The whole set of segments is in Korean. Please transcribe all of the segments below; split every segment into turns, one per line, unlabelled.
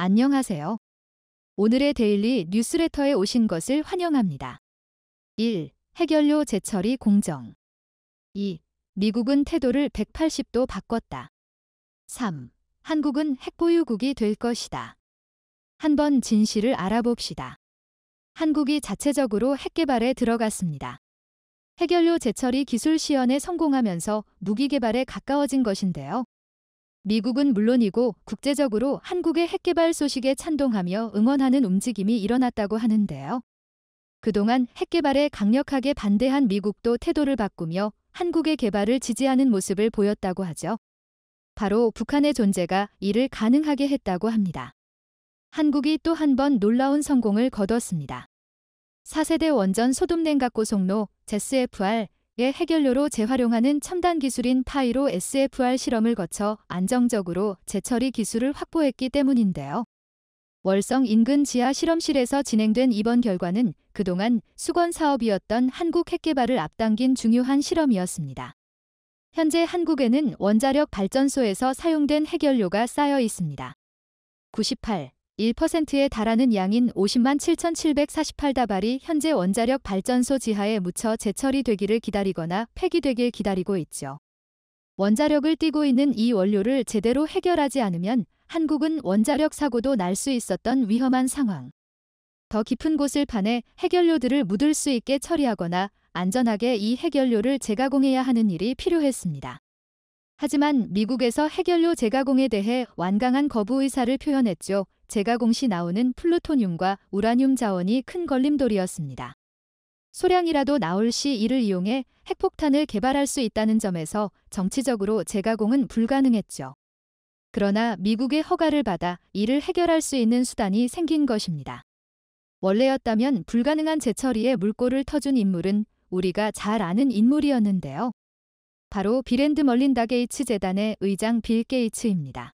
안녕하세요. 오늘의 데일리 뉴스레터에 오신 것을 환영합니다. 1. 핵연료 재처리 공정. 2. 미국은 태도를 180도 바꿨다. 3. 한국은 핵보유국이 될 것이다. 한번 진실을 알아봅시다. 한국이 자체적으로 핵개발에 들어갔습니다. 핵연료 재처리 기술 시연에 성공하면서 무기 개발에 가까워진 것인데요. 미국은 물론이고 국제적으로 한국의 핵개발 소식에 찬동하며 응원하는 움직임이 일어났다고 하는데요. 그동안 핵개발에 강력하게 반대한 미국도 태도를 바꾸며 한국의 개발을 지지하는 모습을 보였다고 하죠. 바로 북한의 존재가 이를 가능하게 했다고 합니다. 한국이 또 한 번 놀라운 성공을 거뒀습니다. 4세대 원전 소듐냉각고속로 SFR의 핵연료로 재활용하는 첨단 기술인 파이로 SFR 실험을 거쳐 안정적으로 재처리 기술을 확보했기 때문인데요. 월성 인근 지하 실험실에서 진행된 이번 결과는 그동안 수건 사업이었던 한국 핵개발을 앞당긴 중요한 실험이었습니다. 현재 한국에는 원자력 발전소에서 사용된 핵연료가 쌓여 있습니다. 98.1%에 달하는 양인 50만 7,748다발이 현재 원자력 발전소 지하에 묻혀 재처리되기를 기다리거나 폐기되길 기다리고 있죠. 원자력을 띠고 있는 이 원료를 제대로 해결하지 않으면 한국은 원자력 사고도 날 수 있었던 위험한 상황. 더 깊은 곳을 파내 핵연료들을 묻을 수 있게 처리하거나 안전하게 이 핵연료를 재가공해야 하는 일이 필요했습니다. 하지만 미국에서 핵연료 재가공에 대해 완강한 거부 의사를 표현했죠. 재가공 시 나오는 플루토늄과 우라늄 자원이 큰 걸림돌이었습니다. 소량이라도 나올 시 이를 이용해 핵폭탄을 개발할 수 있다는 점에서 정치적으로 재가공은 불가능했죠. 그러나 미국의 허가를 받아 이를 해결할 수 있는 수단이 생긴 것입니다. 원래였다면 불가능한 재처리에 물꼬를 터준 인물은 우리가 잘 아는 인물이었는데요. 바로 빌앤드 멀린다 게이츠 재단의 의장 빌 게이츠입니다.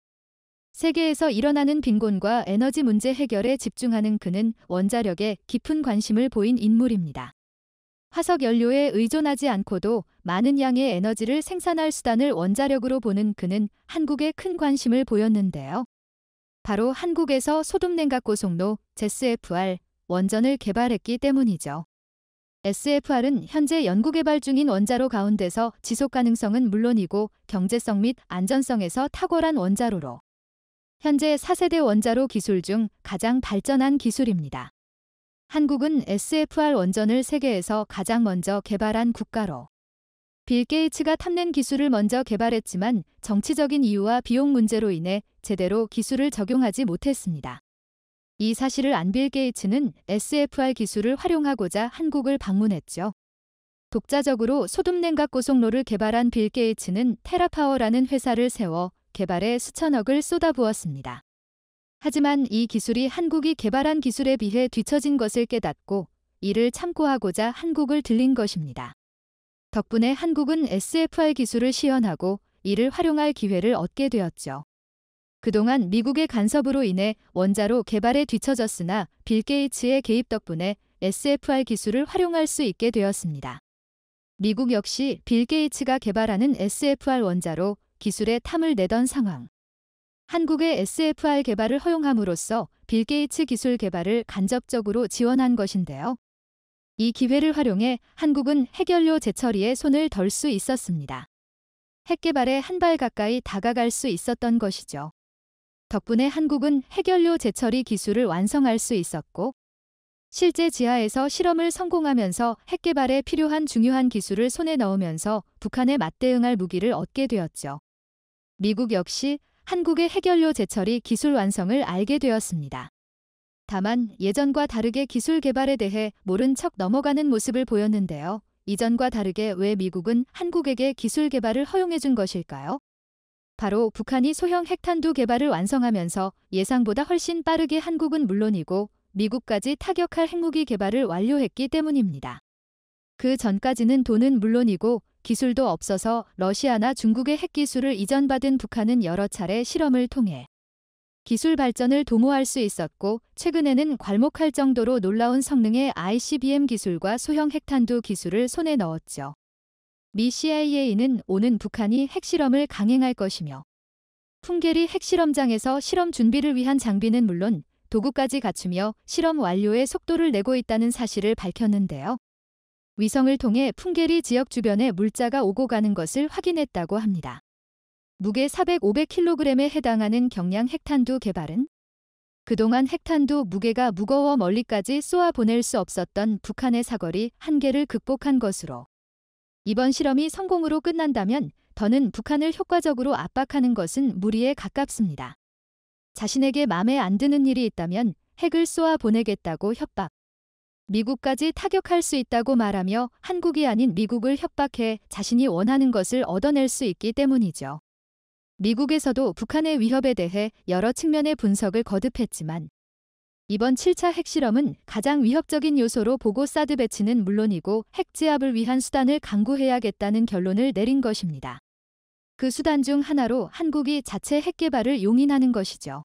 세계에서 일어나는 빈곤과 에너지 문제 해결에 집중하는 그는 원자력에 깊은 관심을 보인 인물입니다. 화석 연료에 의존하지 않고도 많은 양의 에너지를 생산할 수단을 원자력으로 보는 그는 한국에 큰 관심을 보였는데요. 바로 한국에서 소듐냉각고속로 SFR 원전을 개발했기 때문이죠. SFR은 현재 연구개발 중인 원자로 가운데서 지속가능성은 물론이고 경제성 및 안전성에서 탁월한 원자로로 현재 4세대 원자로 기술 중 가장 발전한 기술입니다. 한국은 SFR 원전을 세계에서 가장 먼저 개발한 국가로 빌 게이츠가 탐낸 기술을 먼저 개발했지만 정치적인 이유와 비용 문제로 인해 제대로 기술을 적용하지 못했습니다. 이 사실을 안 빌 게이츠는 SFR 기술을 활용하고자 한국을 방문했죠. 독자적으로 소듐냉각고속로를 개발한 빌 게이츠는 테라파워라는 회사를 세워 개발에 수천억을 쏟아부었습니다. 하지만 이 기술이 한국이 개발한 기술에 비해 뒤처진 것을 깨닫고 이를 참고하고자 한국을 들린 것입니다. 덕분에 한국은 SFR 기술을 시연하고 이를 활용할 기회를 얻게 되었죠. 그동안 미국의 간섭으로 인해 원자로 개발에 뒤처졌으나 빌 게이츠의 개입 덕분에 SFR 기술을 활용할 수 있게 되었습니다. 미국 역시 빌 게이츠가 개발하는 SFR 원자로 기술에 탐을 내던 상황. 한국의 SFR 개발을 허용함으로써 빌 게이츠 기술 개발을 간접적으로 지원한 것인데요. 이 기회를 활용해 한국은 핵연료 재처리에 손을 덜 수 있었습니다. 핵개발에 한 발 가까이 다가갈 수 있었던 것이죠. 덕분에 한국은 핵연료 재처리 기술을 완성할 수 있었고 실제 지하에서 실험을 성공하면서 핵개발에 필요한 중요한 기술을 손에 넣으면서 북한에 맞대응할 무기를 얻게 되었죠. 미국 역시 한국의 핵연료 재처리 기술 완성을 알게 되었습니다. 다만 예전과 다르게 기술 개발에 대해 모른 척 넘어가는 모습을 보였는데요. 이전과 다르게 왜 미국은 한국에게 기술 개발을 허용해 준 것일까요? 바로 북한이 소형 핵탄두 개발을 완성하면서 예상보다 훨씬 빠르게 한국은 물론이고 미국까지 타격할 핵무기 개발을 완료했기 때문입니다. 그 전까지는 돈은 물론이고 기술도 없어서 러시아나 중국의 핵기술을 이전받은 북한은 여러 차례 실험을 통해 기술 발전을 도모할 수 있었고 최근에는 괄목할 정도로 놀라운 성능의 ICBM 기술과 소형 핵탄두 기술을 손에 넣었죠. 미 CIA는 오는 북한이 핵실험을 강행할 것이며 풍계리 핵실험장에서 실험 준비를 위한 장비는 물론 도구까지 갖추며 실험 완료의 속도를 내고 있다는 사실을 밝혔는데요. 위성을 통해 풍계리 지역 주변에 물자가 오고 가는 것을 확인했다고 합니다. 무게 400-500kg에 해당하는 경량 핵탄두 개발은 그동안 핵탄두 무게가 무거워 멀리까지 쏘아 보낼 수 없었던 북한의 사거리 한계를 극복한 것으로, 이번 실험이 성공으로 끝난다면 더는 북한을 효과적으로 압박하는 것은 무리에 가깝습니다. 자신에게 맘에 안 드는 일이 있다면 핵을 쏘아 보내겠다고 협박. 미국까지 타격할 수 있다고 말하며 한국이 아닌 미국을 협박해 자신이 원하는 것을 얻어낼 수 있기 때문이죠. 미국에서도 북한의 위협에 대해 여러 측면의 분석을 거듭했지만 이번 7차 핵실험은 가장 위협적인 요소로 보고 사드 배치는 물론이고 핵 제압을 위한 수단을 강구해야겠다는 결론을 내린 것입니다. 그 수단 중 하나로 한국이 자체 핵 개발을 용인하는 것이죠.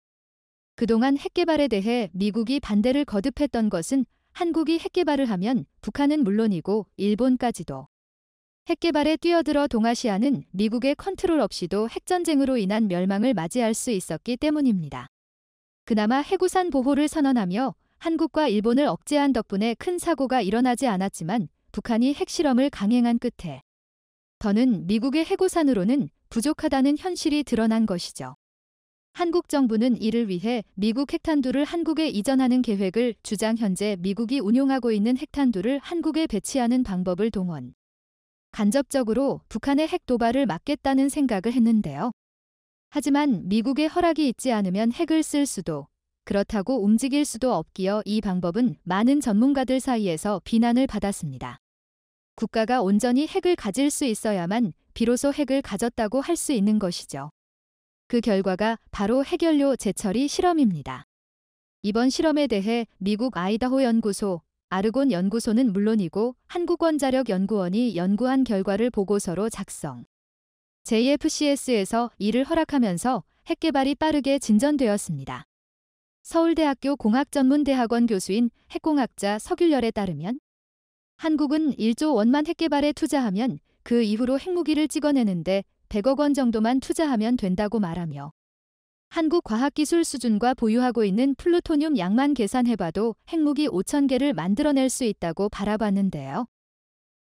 그동안 핵 개발에 대해 미국이 반대를 거듭했던 것은 한국이 핵 개발을 하면 북한은 물론이고 일본까지도 핵 개발에 뛰어들어 동아시아는 미국의 컨트롤 없이도 핵전쟁으로 인한 멸망을 맞이할 수 있었기 때문입니다. 그나마 해구산 보호를 선언하며 한국과 일본을 억제한 덕분에 큰 사고가 일어나지 않았지만 북한이 핵실험을 강행한 끝에 더는 미국의 해구산으로는 부족하다는 현실이 드러난 것이죠. 한국 정부는 이를 위해 미국 핵탄두를 한국에 이전하는 계획을 주장, 현재 미국이 운용하고 있는 핵탄두를 한국에 배치하는 방법을 동원, 간접적으로 북한의 핵 도발을 막겠다는 생각을 했는데요. 하지만 미국의 허락이 있지 않으면 핵을 쓸 수도, 그렇다고 움직일 수도 없기에 이 방법은 많은 전문가들 사이에서 비난을 받았습니다. 국가가 온전히 핵을 가질 수 있어야만 비로소 핵을 가졌다고 할 수 있는 것이죠. 그 결과가 바로 핵연료 재처리 실험입니다. 이번 실험에 대해 미국 아이다호 연구소, 아르곤 연구소는 물론이고 한국원자력연구원이 연구한 결과를 보고서로 작성. JFCS에서 이를 허락하면서 핵 개발이 빠르게 진전되었습니다. 서울대학교 공학전문대학원 교수인 핵공학자 서귤열에 따르면 한국은 1조 원만 핵 개발에 투자하면 그 이후로 핵무기를 찍어내는데 100억 원 정도만 투자하면 된다고 말하며, 한국 과학기술 수준과 보유하고 있는 플루토늄 양만 계산해봐도 핵무기 5,000개를 만들어낼 수 있다고 바라봤는데요.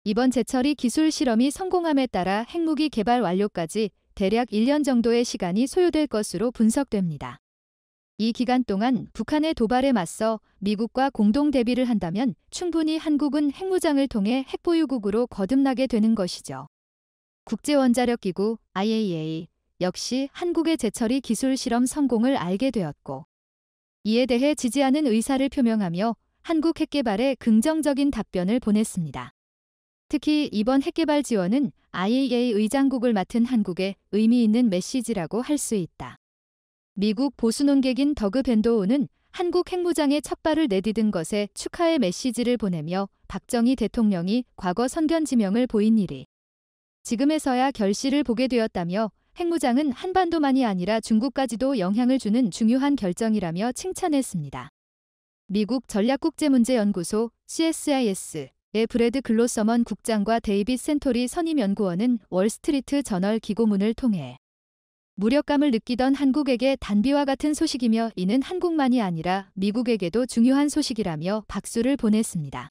이번 재처리 기술 실험이 성공함에 따라 핵무기 개발 완료까지 대략 1년 정도의 시간이 소요될 것으로 분석됩니다. 이 기간 동안 북한의 도발에 맞서 미국과 공동 대비를 한다면 충분히 한국은 핵무장을 통해 핵보유국으로 거듭나게 되는 것이죠. 국제원자력기구 IAEA 역시 한국의 재처리 기술 실험 성공을 알게 되었고, 이에 대해 지지하는 의사를 표명하며 한국 핵개발에 긍정적인 답변을 보냈습니다. 특히 이번 핵개발 지원은 IAEA 의장국을 맡은 한국에 의미 있는 메시지라고 할 수 있다. 미국 보수 논객인 더그 벤도우는 한국 핵무장에 첫 발을 내디딘 것에 축하의 메시지를 보내며 박정희 대통령이 과거 선견 지명을 보인 일이 지금에서야 결실을 보게 되었다며 핵무장은 한반도만이 아니라 중국까지도 영향을 주는 중요한 결정이라며 칭찬했습니다. 미국 전략국제문제연구소 CSIS의 브래드 글로서먼 국장과 데이빗 센토리 선임연구원은 월스트리트 저널 기고문을 통해 무력감을 느끼던 한국에게 단비와 같은 소식이며 이는 한국만이 아니라 미국에게도 중요한 소식이라며 박수를 보냈습니다.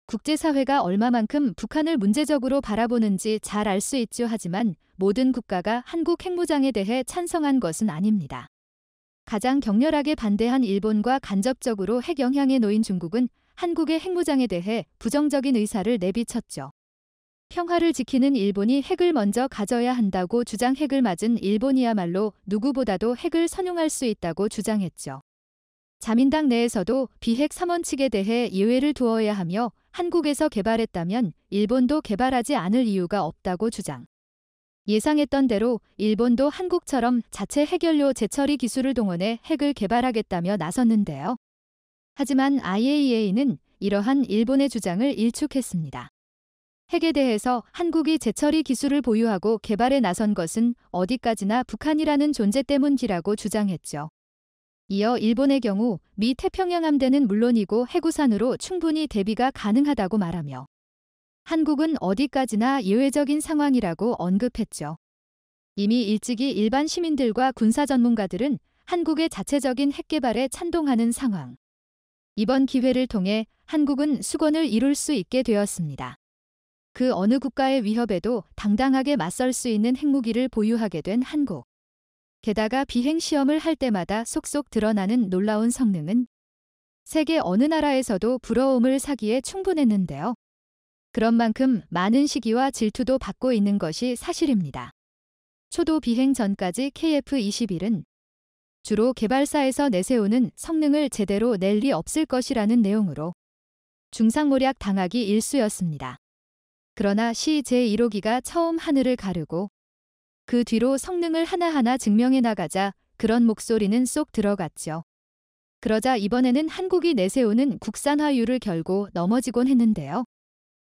국제사회가 얼마만큼 북한을 문제적으로 바라보는지 잘 알 수 있죠. 하지만 모든 국가가 한국 핵무장에 대해 찬성한 것은 아닙니다. 가장 격렬하게 반대한 일본과 간접적으로 핵 영향에 놓인 중국은 한국의 핵무장에 대해 부정적인 의사를 내비쳤죠. 평화를 지키는 일본이 핵을 먼저 가져야 한다고 주장, 핵을 맞은 일본이야말로 누구보다도 핵을 선용할 수 있다고 주장했죠. 자민당 내에서도 비핵 3원칙에 대해 예외를 두어야 하며 한국에서 개발했다면 일본도 개발하지 않을 이유가 없다고 주장. 예상했던 대로 일본도 한국처럼 자체 핵연료 재처리 기술을 동원해 핵을 개발하겠다며 나섰는데요. 하지만 IAEA는 이러한 일본의 주장을 일축했습니다. 핵에 대해서 한국이 재처리 기술을 보유하고 개발에 나선 것은 어디까지나 북한이라는 존재 때문이라고 주장했죠. 이어 일본의 경우 미 태평양 함대는 물론이고 해구산으로 충분히 대비가 가능하다고 말하며 한국은 어디까지나 예외적인 상황이라고 언급했죠. 이미 일찍이 일반 시민들과 군사 전문가들은 한국의 자체적인 핵 개발에 찬동하는 상황. 이번 기회를 통해 한국은 수건을 이룰 수 있게 되었습니다. 그 어느 국가의 위협에도 당당하게 맞설 수 있는 핵무기를 보유하게 된 한국. 게다가 비행 시험을 할 때마다 속속 드러나는 놀라운 성능은 세계 어느 나라에서도 부러움을 사기에 충분했는데요. 그런 만큼 많은 시기와 질투도 받고 있는 것이 사실입니다. 초도 비행 전까지 KF-21은 주로 개발사에서 내세우는 성능을 제대로 낼 리 없을 것이라는 내용으로 중상모략 당하기 일쑤였습니다. 그러나 시 제1호기가 처음 하늘을 가르고 그 뒤로 성능을 하나하나 증명해 나가자 그런 목소리는 쏙 들어갔죠. 그러자 이번에는 한국이 내세우는 국산화율을 결고 넘어지곤 했는데요.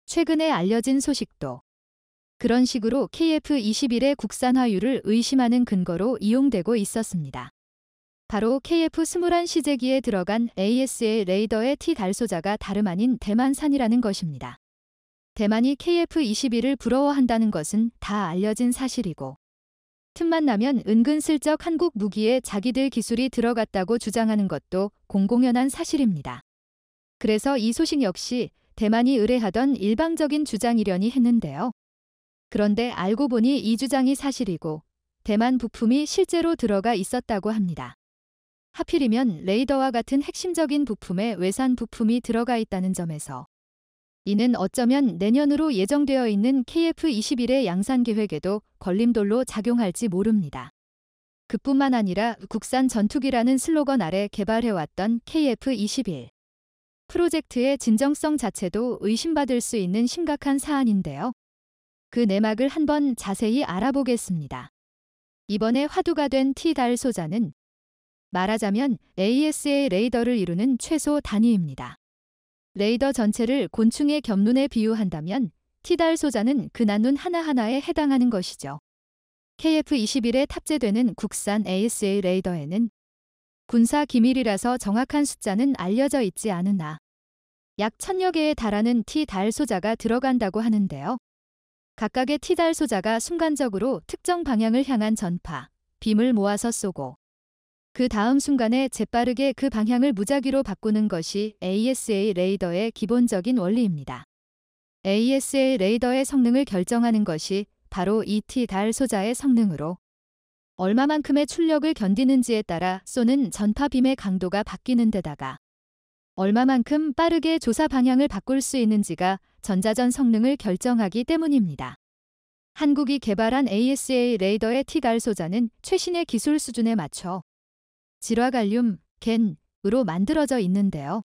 최근에 알려진 소식도 그런 식으로 KF-21의 국산화율을 의심하는 근거로 이용되고 있었습니다. 바로 KF-21 시제기에 들어간 ASA 레이더의 T달소자가 다름 아닌 대만산이라는 것입니다. 대만이 KF-21을 부러워한다는 것은 다 알려진 사실이고 틈만 나면 은근슬쩍 한국 무기에 자기들 기술이 들어갔다고 주장하는 것도 공공연한 사실입니다. 그래서 이 소식 역시 대만이 의뢰하던 일방적인 주장이려니 했는데요. 그런데 알고 보니 이 주장이 사실이고 대만 부품이 실제로 들어가 있었다고 합니다. 하필이면 레이더와 같은 핵심적인 부품에 외산 부품이 들어가 있다는 점에서 이는 어쩌면 내년으로 예정되어 있는 KF-21의 양산 계획에도 걸림돌로 작용할지 모릅니다. 그뿐만 아니라 국산 전투기라는 슬로건 아래 개발해왔던 KF-21 프로젝트의 진정성 자체도 의심받을 수 있는 심각한 사안인데요. 그 내막을 한번 자세히 알아보겠습니다. 이번에 화두가 된 T달소자는 말하자면 ASA 레이더를 이루는 최소 단위입니다. 레이더 전체를 곤충의 겹눈에 비유한다면 T달소자는 그 나눈 하나하나에 해당하는 것이죠. KF-21에 탑재되는 국산 ASA 레이더에는 군사 기밀이라서 정확한 숫자는 알려져 있지 않으나 약 1000여 개에 달하는 T달소자가 들어간다고 하는데요. 각각의 T달소자가 순간적으로 특정 방향을 향한 전파, 빔을 모아서 쏘고 그 다음 순간에 재빠르게 그 방향을 무작위로 바꾸는 것이 ASA 레이더의 기본적인 원리입니다. ASA 레이더의 성능을 결정하는 것이 바로 이 T달소자의 성능으로 얼마만큼의 출력을 견디는지에 따라 쏘는 전파빔의 강도가 바뀌는 데다가 얼마만큼 빠르게 조사 방향을 바꿀 수 있는지가 전자전 성능을 결정하기 때문입니다. 한국이 개발한 ASA 레이더의 T달소자는 최신의 기술 수준에 맞춰 질화갈륨, 겐으로 만들어져 있는데요.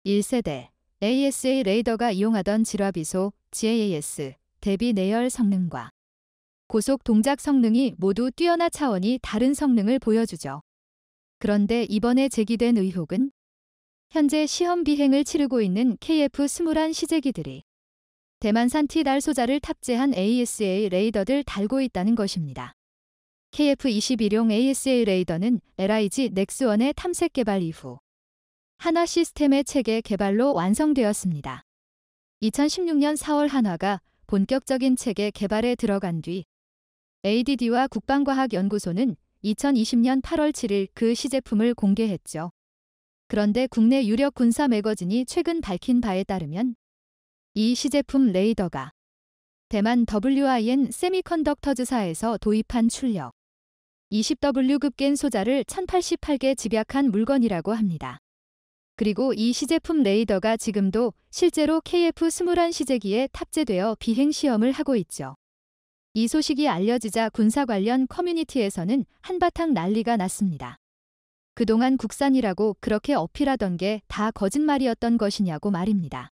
1세대 ASA 레이더가 이용하던 질화비소 GAAS 대비 내열 성능과 고속 동작 성능이 모두 뛰어나 차원이 다른 성능을 보여주죠. 그런데 이번에 제기된 의혹은 현재 시험 비행을 치르고 있는 KF-21 시제기들이 대만산 T달소자를 탑재한 ASA 레이더들 달고 있다는 것입니다. KF-21용 ASA 레이더는 LIG 넥스원의 탐색 개발 이후 한화 시스템의 체계 개발로 완성되었습니다. 2016년 4월 한화가 본격적인 체계 개발에 들어간 뒤 ADD와 국방과학연구소는 2020년 8월 7일 그 시제품을 공개했죠. 그런데 국내 유력 군사 매거진이 최근 밝힌 바에 따르면 이 시제품 레이더가 대만 WIN 세미컨덕터즈사에서 도입한 출력 20W급 겐 소자를 1088개 집약한 물건이라고 합니다. 그리고 이 시제품 레이더가 지금도 실제로 KF-21 시제기에 탑재되어 비행 시험을 하고 있죠. 이 소식이 알려지자 군사 관련 커뮤니티에서는 한바탕 난리가 났습니다. 그동안 국산이라고 그렇게 어필하던 게 다 거짓말이었던 것이냐고 말입니다.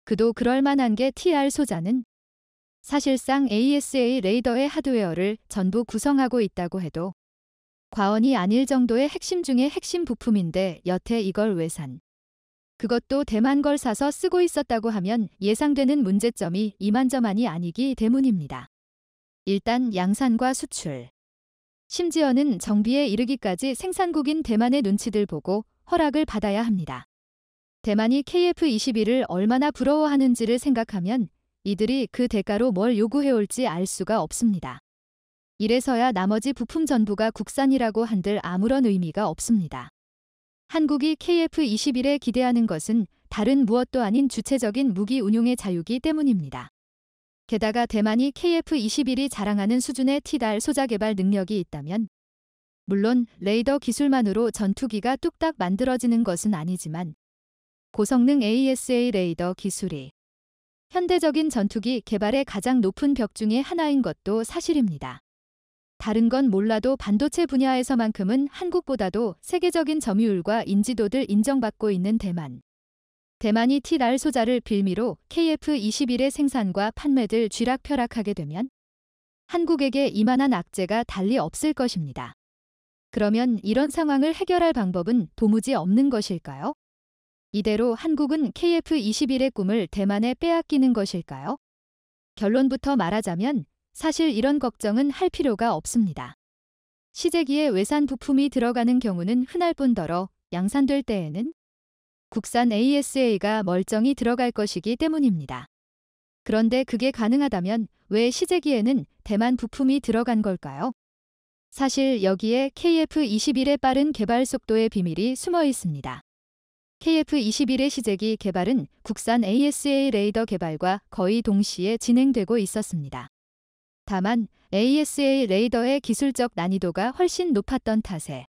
그도 그럴 만한 게 T달소자는 사실상 ASA 레이더의 하드웨어를 전부 구성하고 있다고 해도 과언이 아닐 정도의 핵심 중의 핵심 부품인데 여태 이걸 왜 산? 그것도 대만 걸 사서 쓰고 있었다고 하면 예상되는 문제점이 이만저만이 아니기 때문입니다. 일단 양산과 수출. 심지어는 정비에 이르기까지 생산국인 대만의 눈치들 보고 허락을 받아야 합니다. 대만이 KF-21을 얼마나 부러워하는지를 생각하면 이들이 그 대가로 뭘 요구해올지 알 수가 없습니다. 이래서야 나머지 부품 전부가 국산이라고 한들 아무런 의미가 없습니다. 한국이 KF-21에 기대하는 것은 다른 무엇도 아닌 주체적인 무기 운용의 자유기 때문입니다. 게다가 대만이 KF-21이 자랑하는 수준의 T달 소자 개발 능력이 있다면 물론 레이더 기술만으로 전투기가 뚝딱 만들어지는 것은 아니지만 고성능 AESA 레이더 기술이 현대적인 전투기 개발의 가장 높은 벽 중의 하나인 것도 사실입니다. 다른 건 몰라도 반도체 분야에서만큼은 한국보다도 세계적인 점유율과 인지도를 인정받고 있는 대만. 대만이 T달 소자를 빌미로 KF-21의 생산과 판매를 쥐락펴락하게 되면 한국에게 이만한 악재가 달리 없을 것입니다. 그러면 이런 상황을 해결할 방법은 도무지 없는 것일까요? 이대로 한국은 KF-21의 꿈을 대만에 빼앗기는 것일까요? 결론부터 말하자면 사실 이런 걱정은 할 필요가 없습니다. 시제기에 외산 부품이 들어가는 경우는 흔할 뿐더러 양산될 때에는 국산 AESA가 멀쩡히 들어갈 것이기 때문입니다. 그런데 그게 가능하다면 왜 시제기에는 대만 부품이 들어간 걸까요? 사실 여기에 KF-21의 빠른 개발 속도의 비밀이 숨어 있습니다. KF-21의 시제기 개발은 국산 AESA 레이더 개발과 거의 동시에 진행되고 있었습니다. 다만 AESA 레이더의 기술적 난이도가 훨씬 높았던 탓에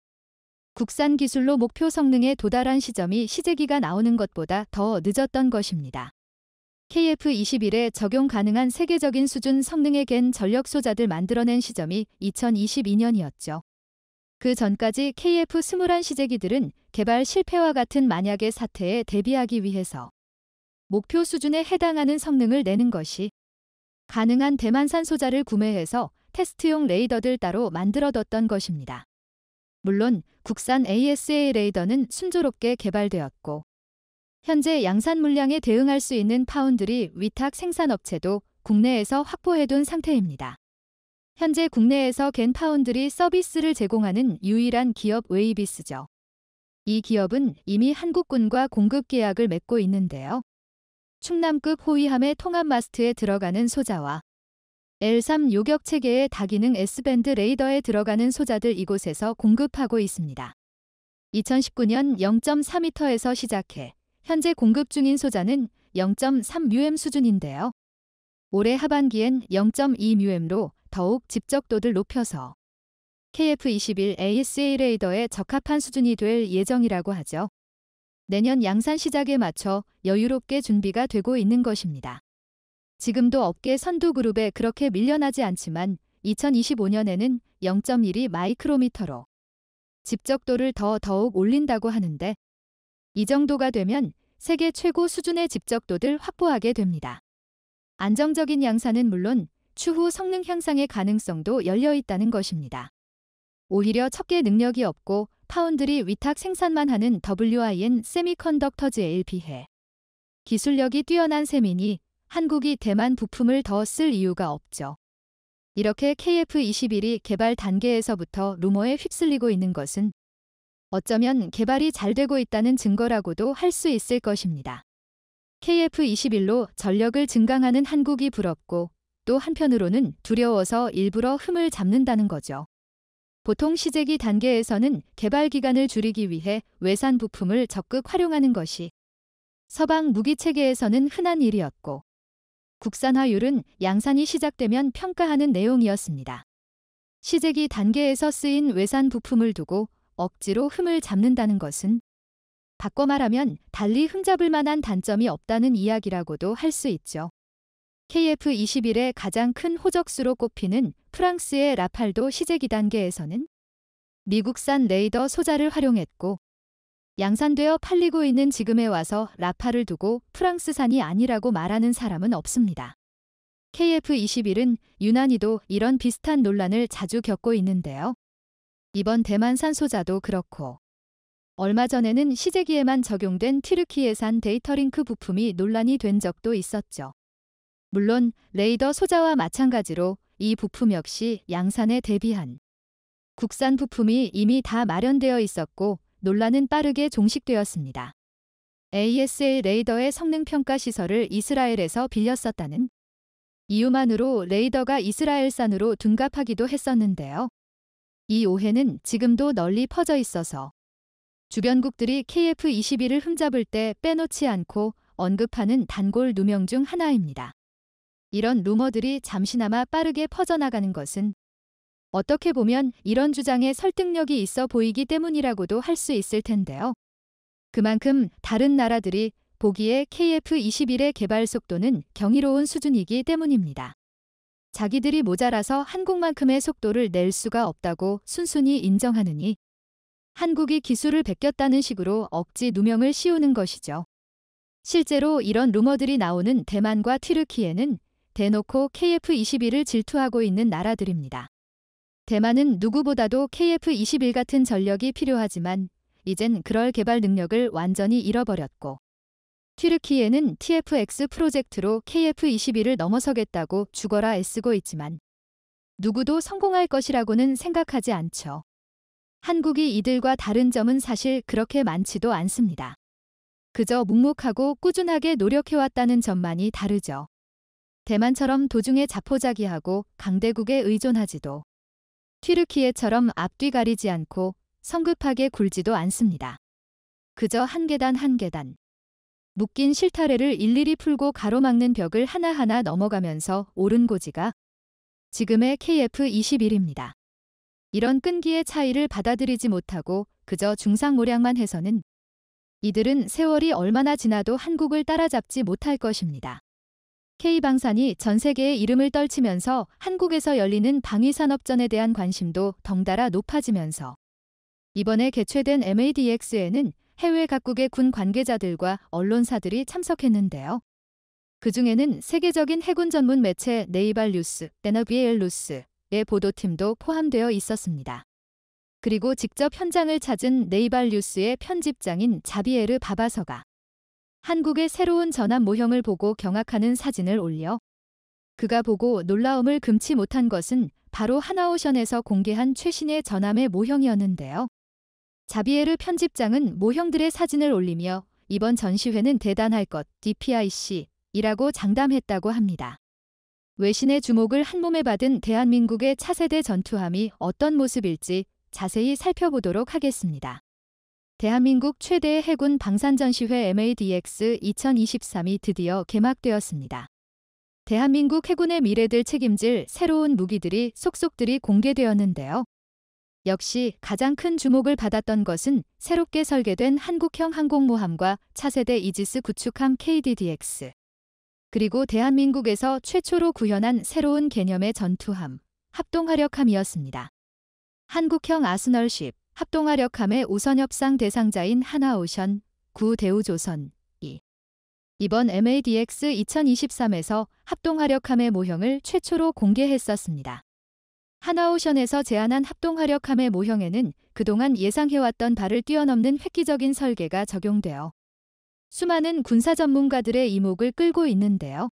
국산 기술로 목표 성능에 도달한 시점이 시제기가 나오는 것보다 더 늦었던 것입니다. KF-21에 적용 가능한 세계적인 수준 성능의 갠 전력 소자들 만들어낸 시점이 2022년이었죠. 그 전까지 KF-21 시제기들은 개발 실패와 같은 만약의 사태에 대비하기 위해서 목표 수준에 해당하는 성능을 내는 것이 가능한 대만산 소자를 구매해서 테스트용 레이더들 따로 만들어뒀던 것입니다. 물론 국산 AESA 레이더는 순조롭게 개발되었고 현재 양산 물량에 대응할 수 있는 파운드리 위탁 생산업체도 국내에서 확보해둔 상태입니다. 현재 국내에서 갠 파운드리 서비스를 제공하는 유일한 기업 웨이비스죠. 이 기업은 이미 한국군과 공급 계약을 맺고 있는데요. 충남급 호위함의 통합 마스트에 들어가는 소자와 L3 요격 체계의 다기능 S밴드 레이더에 들어가는 소자들 이곳에서 공급하고 있습니다. 2019년 0.4m에서 시작해 현재 공급 중인 소자는 0.3µm 수준인데요. 올해 하반기엔 0.2µm로 더욱 집적도를 높여서 KF-21 AESA 레이더에 적합한 수준이 될 예정이라고 하죠. 내년 양산 시작에 맞춰 여유롭게 준비가 되고 있는 것입니다. 지금도 업계 선두그룹에 그렇게 밀려나지 않지만 2025년에는 0.12 마이크로미터로 집적도를 더욱 올린다고 하는데 이 정도가 되면 세계 최고 수준의 집적도를 확보하게 됩니다. 안정적인 양산은 물론 추후 성능 향상의 가능성도 열려 있다는 것입니다. 오히려 척계 능력이 없고 파운드리 위탁 생산만 하는 WIN 세미컨덕터즈에 비해 기술력이 뛰어난 셈이니 한국이 대만 부품을 더 쓸 이유가 없죠. 이렇게 KF-21이 개발 단계에서부터 루머에 휩쓸리고 있는 것은 어쩌면 개발이 잘 되고 있다는 증거라고도 할 수 있을 것입니다. KF-21로 전력을 증강하는 한국이 부럽고 또 한편으로는 두려워서 일부러 흠을 잡는다는 거죠. 보통 시제기 단계에서는 개발 기간을 줄이기 위해 외산 부품을 적극 활용하는 것이 서방 무기 체계에서는 흔한 일이었고 국산화율은 양산이 시작되면 평가하는 내용이었습니다. 시제기 단계에서 쓰인 외산 부품을 두고 억지로 흠을 잡는다는 것은 바꿔 말하면 달리 흠잡을 만한 단점이 없다는 이야기라고도 할 수 있죠. KF-21의 가장 큰 호적수로 꼽히는 프랑스의 라팔도 시제기 단계에서는 미국산 레이더 소자를 활용했고 양산되어 팔리고 있는 지금에 와서 라팔을 두고 프랑스산이 아니라고 말하는 사람은 없습니다. KF-21은 유난히도 이런 비슷한 논란을 자주 겪고 있는데요. 이번 대만산 소자도 그렇고 얼마 전에는 시제기에만 적용된 튀르키예산 데이터링크 부품이 논란이 된 적도 있었죠. 물론 레이더 소자와 마찬가지로 이 부품 역시 양산에 대비한 국산 부품이 이미 다 마련되어 있었고 논란은 빠르게 종식되었습니다. AESA 레이더의 성능 평가 시설을 이스라엘에서 빌렸었다는 이유만으로 레이더가 이스라엘산으로 둔갑하기도 했었는데요. 이 오해는 지금도 널리 퍼져 있어서 주변국들이 KF-21을 흠잡을 때 빼놓지 않고 언급하는 단골 누명 중 하나입니다. 이런 루머들이 잠시나마 빠르게 퍼져나가는 것은 어떻게 보면 이런 주장에 설득력이 있어 보이기 때문이라고도 할 수 있을 텐데요. 그만큼 다른 나라들이 보기에 KF-21의 개발 속도는 경이로운 수준이기 때문입니다. 자기들이 모자라서 한국만큼의 속도를 낼 수가 없다고 순순히 인정하느니 한국이 기술을 베꼈다는 식으로 억지 누명을 씌우는 것이죠. 실제로 이런 루머들이 나오는 대만과 튀르키예는 대놓고 KF-21을 질투하고 있는 나라들입니다. 대만은 누구보다도 KF-21 같은 전력이 필요하지만 이젠 그럴 개발 능력을 완전히 잃어버렸고 튀르키예는 TFX 프로젝트로 KF-21을 넘어서겠다고 죽어라 애쓰고 있지만 누구도 성공할 것이라고는 생각하지 않죠. 한국이 이들과 다른 점은 사실 그렇게 많지도 않습니다. 그저 묵묵하고 꾸준하게 노력해왔다는 점만이 다르죠. 대만처럼 도중에 자포자기하고 강대국에 의존하지도 튀르키예처럼 앞뒤 가리지 않고 성급하게 굴지도 않습니다. 그저 한 계단 한 계단 묶인 실타래를 일일이 풀고 가로막는 벽을 하나하나 넘어가면서 오른 고지가 지금의 KF-21입니다. 이런 끈기의 차이를 받아들이지 못하고 그저 중상모략만 해서는 이들은 세월이 얼마나 지나도 한국을 따라잡지 못할 것입니다. K방산이 전 세계의 이름을 떨치면서 한국에서 열리는 방위산업전에 대한 관심도 덩달아 높아지면서 이번에 개최된 MADX에는 해외 각국의 군 관계자들과 언론사들이 참석했는데요. 그중에는 세계적인 해군 전문 매체 네이발 뉴스, 네너비엘 뉴스의 보도팀도 포함되어 있었습니다. 그리고 직접 현장을 찾은 네이발 뉴스의 편집장인 자비에르 바바서가 한국의 새로운 전함 모형을 보고 경악하는 사진을 올려 그가 보고 놀라움을 금치 못한 것은 바로 하나오션에서 공개한 최신의 전함의 모형이었는데요. 자비에르 편집장은 모형들의 사진을 올리며 이번 전시회는 대단할 것, DPIC이라고 장담했다고 합니다. 외신의 주목을 한몸에 받은 대한민국의 차세대 전투함이 어떤 모습일지 자세히 살펴보도록 하겠습니다. 대한민국 최대의 해군 방산전시회 MADX 2023이 드디어 개막되었습니다. 대한민국 해군의 미래를 책임질 새로운 무기들이 속속들이 공개되었는데요. 역시 가장 큰 주목을 받았던 것은 새롭게 설계된 한국형 항공모함과 차세대 이지스 구축함 KDDX, 그리고 대한민국에서 최초로 구현한 새로운 개념의 전투함, 합동화력함이었습니다. 한국형 아스널십, 합동화력함의 우선협상 대상자인 하나오션, 구대우조선이 이번 MADX 2023에서 합동화력함의 모형을 최초로 공개했었습니다. 하나오션에서 제안한 합동화력함의 모형에는 그동안 예상해왔던 바를 뛰어넘는 획기적인 설계가 적용되어 수많은 군사 전문가들의 이목을 끌고 있는데요.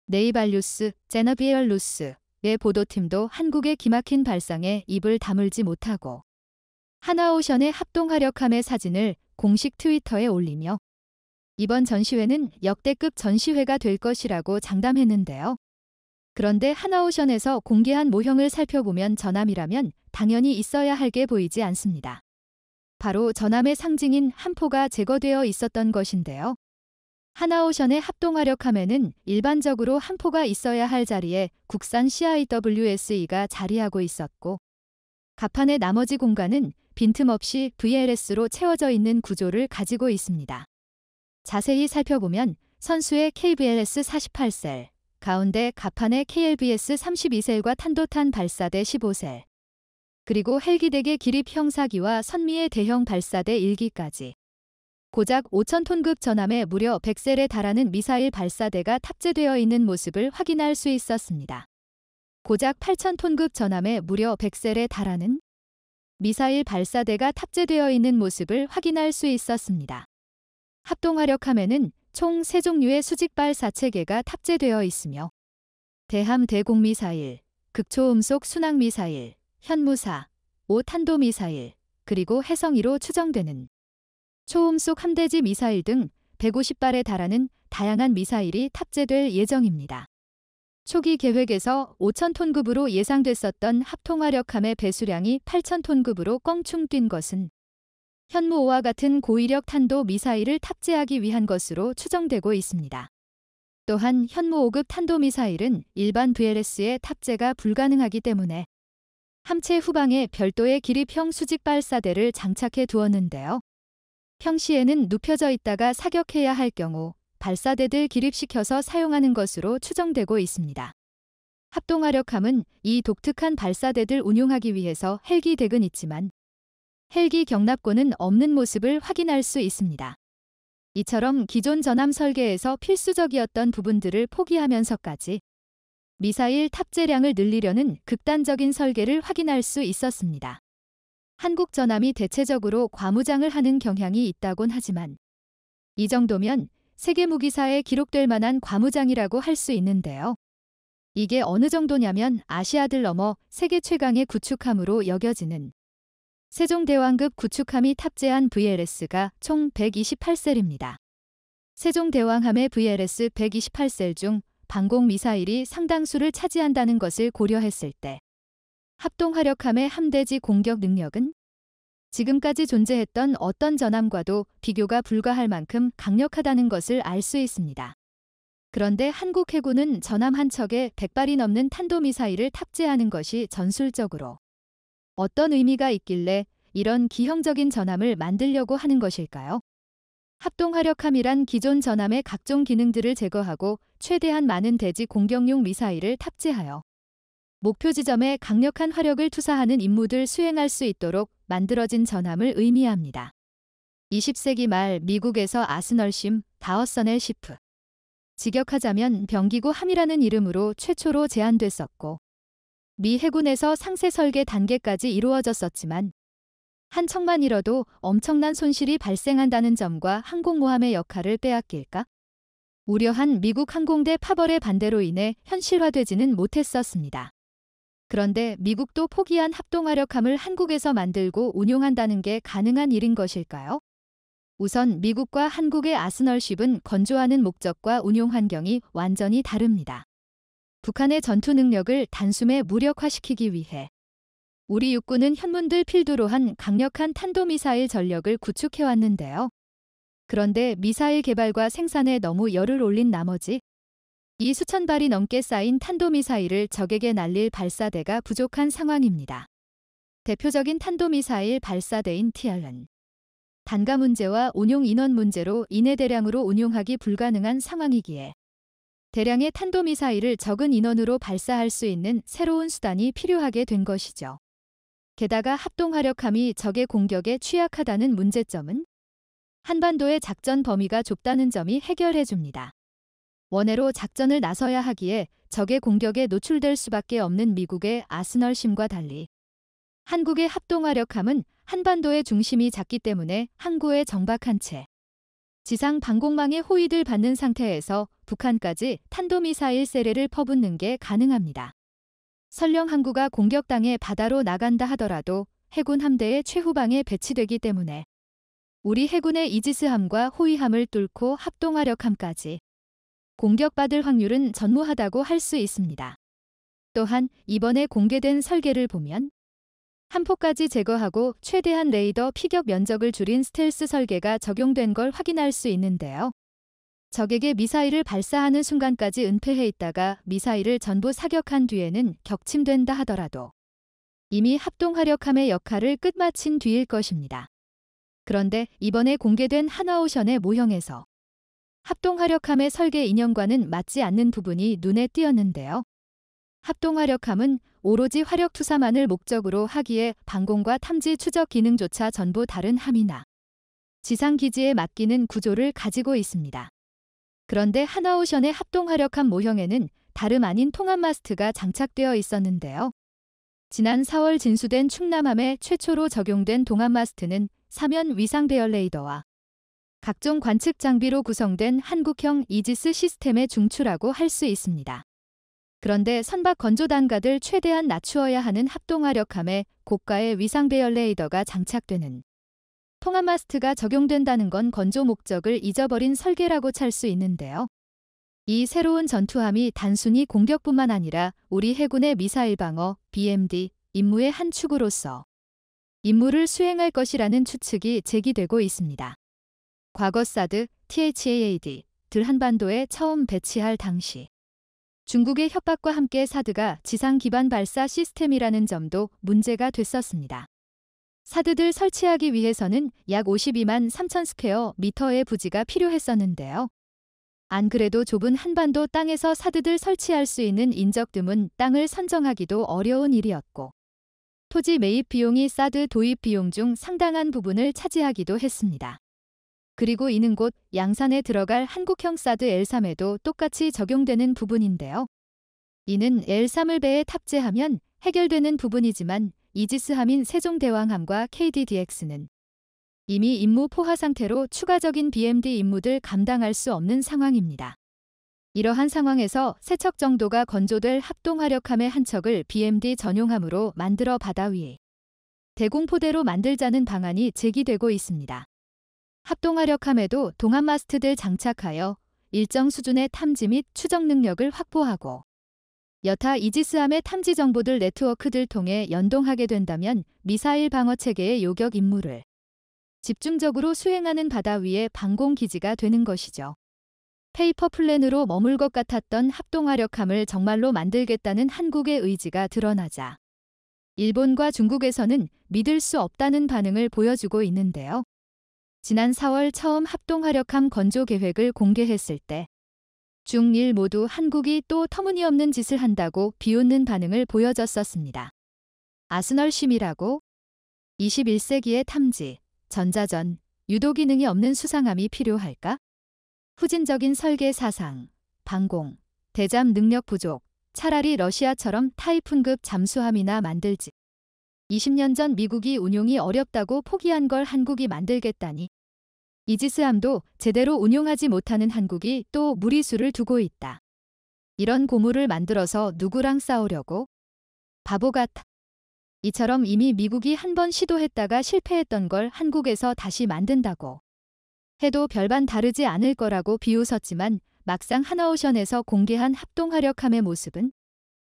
네이발 뉴스, 제너비엘 뉴스의 보도팀도 한국의 기막힌 발상에 입을 다물지 못하고 하나오션의 합동화력함의 사진을 공식 트위터에 올리며 이번 전시회는 역대급 전시회가 될 것이라고 장담했는데요. 그런데 하나오션에서 공개한 모형을 살펴보면 전함이라면 당연히 있어야 할 게 보이지 않습니다. 바로 전함의 상징인 함포가 제거되어 있었던 것인데요. 하나오션의 합동화력함에는 일반적으로 함포가 있어야 할 자리에 국산 CIWSE가 자리하고 있었고 갑판의 나머지 공간은 빈틈없이 VLS로 채워져 있는 구조를 가지고 있습니다. 자세히 살펴보면 선수의 KBLS 48셀, 가운데 갑판의 KLBS 32셀과 탄도탄 발사대 15셀, 그리고 헬기대계 기립 형사기와 선미의 대형 발사대 1기까지 고작 5,000톤급 전함에 무려 100셀에 달하는 미사일 발사대가 탑재되어 있는 모습을 확인할 수 있었습니다. 고작 8,000톤급 전함에 무려 100셀에 달하는 미사일 발사대가 탑재되어 있는 모습을 확인할 수 있었습니다. 합동화력함에는 총 3종류의 수직발 사체계가 탑재되어 있으며 대함 대공미사일, 극초음속 순항미사일, 현무사, 5탄도미사일, 그리고 해성이로 추정되는 초음속 함대지 미사일 등 150발에 달하는 다양한 미사일이 탑재될 예정입니다. 초기 계획에서 5,000톤급으로 예상됐었던 합동화력함의 배수량이 8,000톤급으로 껑충 뛴 것은 현무5와 같은 고위력 탄도 미사일을 탑재하기 위한 것으로 추정되고 있습니다. 또한 현무5급 탄도미사일은 일반 VLS에 탑재가 불가능하기 때문에 함체 후방에 별도의 기립형 수직 발사대를 장착해 두었는데요. 평시에는 눕혀져 있다가 사격해야 할 경우 발사대들 기립시켜서 사용하는 것으로 추정되고 있습니다. 합동화력함은 이 독특한 발사대들 운용하기 위해서 헬기 덱은 있지만 헬기 경납고는 없는 모습을 확인할 수 있습니다. 이처럼 기존 전함 설계에서 필수적이었던 부분들을 포기하면서까지 미사일 탑재량을 늘리려는 극단적인 설계를 확인할 수 있었습니다. 한국 전함이 대체적으로 과무장을 하는 경향이 있다곤 하지만 이 정도면 세계 무기사에 기록될 만한 과무장이라고 할 수 있는데요. 이게 어느 정도냐면 아시아들 넘어 세계 최강의 구축함으로 여겨지는 세종대왕급 구축함이 탑재한 VLS가 총 128셀입니다. 세종대왕함의 VLS 128셀 중 방공미사일이 상당수를 차지한다는 것을 고려했을 때 합동화력함의 함대지 공격 능력은 지금까지 존재했던 어떤 전함과도 비교가 불가할 만큼 강력하다는 것을 알 수 있습니다. 그런데 한국 해군은 전함 한 척에 100발이 넘는 탄도미사일을 탑재하는 것이 전술적으로 어떤 의미가 있길래 이런 기형적인 전함을 만들려고 하는 것일까요? 합동화력함이란 기존 전함의 각종 기능들을 제거하고 최대한 많은 대지 공격용 미사일을 탑재하여 목표 지점에 강력한 화력을 투사하는 임무들 수행할 수 있도록 만들어진 전함을 의미합니다. 20세기 말 미국에서 아스널심, 다워서넬 시프, 직역하자면 병기고 함이라는 이름으로 최초로 제안됐었고 미 해군에서 상세 설계 단계까지 이루어졌었지만 한 척만 잃어도 엄청난 손실이 발생한다는 점과 항공모함의 역할을 빼앗길까? 우려한 미국 항공대 파벌의 반대로 인해 현실화되지는 못했었습니다. 그런데 미국도 포기한 합동화력함을 한국에서 만들고 운용한다는 게 가능한 일인 것일까요? 우선 미국과 한국의 아스널쉽은 건조하는 목적과 운용 환경이 완전히 다릅니다. 북한의 전투 능력을 단숨에 무력화시키기 위해 우리 육군은 현문들 필두로 한 강력한 탄도미사일 전력을 구축해왔는데요. 그런데 미사일 개발과 생산에 너무 열을 올린 나머지 이 수천 발이 넘게 쌓인 탄도미사일을 적에게 날릴 발사대가 부족한 상황입니다. 대표적인 탄도미사일 발사대인 TR은 단가 문제와 운용 인원 문제로 이내 대량으로 운용하기 불가능한 상황이기에 대량의 탄도미사일을 적은 인원으로 발사할 수 있는 새로운 수단이 필요하게 된 것이죠. 게다가 합동화력함이 적의 공격에 취약하다는 문제점은 한반도의 작전 범위가 좁다는 점이 해결해 줍니다. 원해로 작전을 나서야 하기에 적의 공격에 노출될 수밖에 없는 미국의 아스널심과 달리 한국의 합동화력함은 한반도의 중심이 작기 때문에 항구에 정박한 채 지상 방공망의 호위를 받는 상태에서 북한까지 탄도미사일 세례를 퍼붓는 게 가능합니다. 설령 항구가 공격당해 바다로 나간다 하더라도 해군 함대의 최후방에 배치되기 때문에 우리 해군의 이지스함과 호위함을 뚫고 합동화력함까지 공격받을 확률은 전무하다고 할 수 있습니다. 또한 이번에 공개된 설계를 보면 한 포까지 제거하고 최대한 레이더 피격 면적을 줄인 스텔스 설계가 적용된 걸 확인할 수 있는데요. 적에게 미사일을 발사하는 순간까지 은폐해 있다가 미사일을 전부 사격한 뒤에는 격침된다 하더라도 이미 합동화력함의 역할을 끝마친 뒤일 것입니다. 그런데 이번에 공개된 한화오션의 모형에서 합동화력함의 설계 이념과는 맞지 않는 부분이 눈에 띄었는데요. 합동화력함은 오로지 화력 투사만을 목적으로 하기에 방공과 탐지 추적 기능조차 전부 다른 함이나 지상기지에 맡기는 구조를 가지고 있습니다. 그런데 한화오션의 합동화력함 모형에는 다름 아닌 통합 마스트가 장착되어 있었는데요. 지난 4월 진수된 충남함에 최초로 적용된 동합 마스트는 사면 위상 배열 레이더와 각종 관측 장비로 구성된 한국형 이지스 시스템의 중추라고 할 수 있습니다. 그런데 선박 건조 단가를 최대한 낮추어야 하는 합동화력함에 고가의 위상 배열 레이더가 장착되는 통합 마스트가 적용된다는 건 건조 목적을 잊어버린 설계라고 찰 수 있는데요. 이 새로운 전투함이 단순히 공격뿐만 아니라 우리 해군의 미사일 방어, BMD, 임무의 한 축으로서 임무를 수행할 것이라는 추측이 제기되고 있습니다. 과거 사드, THAAD 들 한반도에 처음 배치할 당시 중국의 협박과 함께 사드가 지상 기반 발사 시스템이라는 점도 문제가 됐었습니다. 사드들 설치하기 위해서는 약 52만 3천 스퀘어 미터의 부지가 필요했었는데요. 안 그래도 좁은 한반도 땅에서 사드들 설치할 수 있는 인적 드문 땅을 선정하기도 어려운 일이었고, 토지 매입 비용이 사드 도입 비용 중 상당한 부분을 차지하기도 했습니다. 그리고 이는 곧 양산에 들어갈 한국형 사드 L3에도 똑같이 적용되는 부분인데요. 이는 L3을 배에 탑재하면 해결되는 부분이지만 이지스함인 세종대왕함과 KDDX는 이미 임무 포화 상태로 추가적인 BMD 임무들 감당할 수 없는 상황입니다. 이러한 상황에서 3척 정도가 건조될 합동화력함의 한 척을 BMD 전용함으로 만들어 바다 위에 대공포대로 만들자는 방안이 제기되고 있습니다. 합동화력함에도 동합 마스트들 장착하여 일정 수준의 탐지 및 추적 능력을 확보하고 여타 이지스함의 탐지 정보들 네트워크들 통해 연동하게 된다면 미사일 방어 체계의 요격 임무를 집중적으로 수행하는 바다 위의 방공기지가 되는 것이죠. 페이퍼 플랜으로 머물 것 같았던 합동화력함을 정말로 만들겠다는 한국의 의지가 드러나자 일본과 중국에서는 믿을 수 없다는 반응을 보여주고 있는데요. 지난 4월 처음 합동화력함 건조 계획을 공개했을 때 중일 모두 한국이 또 터무니없는 짓을 한다고 비웃는 반응을 보여줬었습니다. 아스널심이라고? 21세기의 탐지, 전자전, 유도 기능이 없는 수상함이 필요할까? 후진적인 설계 사상, 방공, 대잠 능력 부족, 차라리 러시아처럼 타이푼급 잠수함이나 만들지. 20년 전 미국이 운용이 어렵다고 포기한 걸 한국이 만들겠다니. 이지스함도 제대로 운용하지 못하는 한국이 또 무리수를 두고 있다. 이런 고무를 만들어서 누구랑 싸우려고? 바보 같아. 이처럼 이미 미국이 한 번 시도했다가 실패했던 걸 한국에서 다시 만든다고 해도 별반 다르지 않을 거라고 비웃었지만 막상 하나오션에서 공개한 합동화력함의 모습은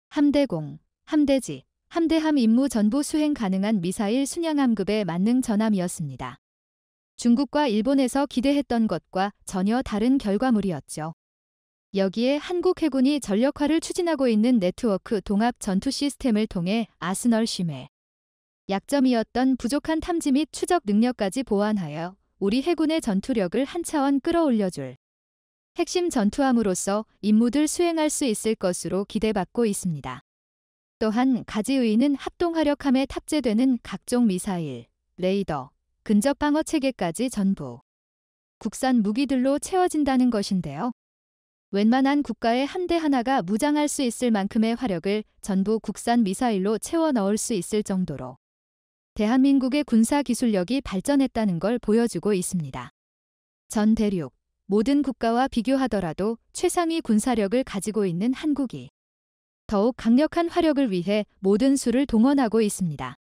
함대공, 함대지, 함대함 임무 전부 수행 가능한 미사일 순양함급의 만능 전함이었습니다. 중국과 일본에서 기대했던 것과 전혀 다른 결과물이었죠. 여기에 한국 해군이 전력화를 추진하고 있는 네트워크 동합 전투 시스템을 통해 아스널심의 약점이었던 부족한 탐지 및 추적 능력까지 보완하여 우리 해군의 전투력을 한 차원 끌어올려줄 핵심 전투함으로서 임무들 수행할 수 있을 것으로 기대받고 있습니다. 또한 가지의는 합동화력함에 탑재되는 각종 미사일, 레이더, 근접 방어 체계까지 전부 국산 무기들로 채워진다는 것인데요. 웬만한 국가의 함대 하나가 무장할 수 있을 만큼의 화력을 전부 국산 미사일로 채워 넣을 수 있을 정도로 대한민국의 군사 기술력이 발전했다는 걸 보여주고 있습니다. 전 대륙 모든 국가와 비교하더라도 최상위 군사력을 가지고 있는 한국이 더욱 강력한 화력을 위해 모든 수를 동원하고 있습니다.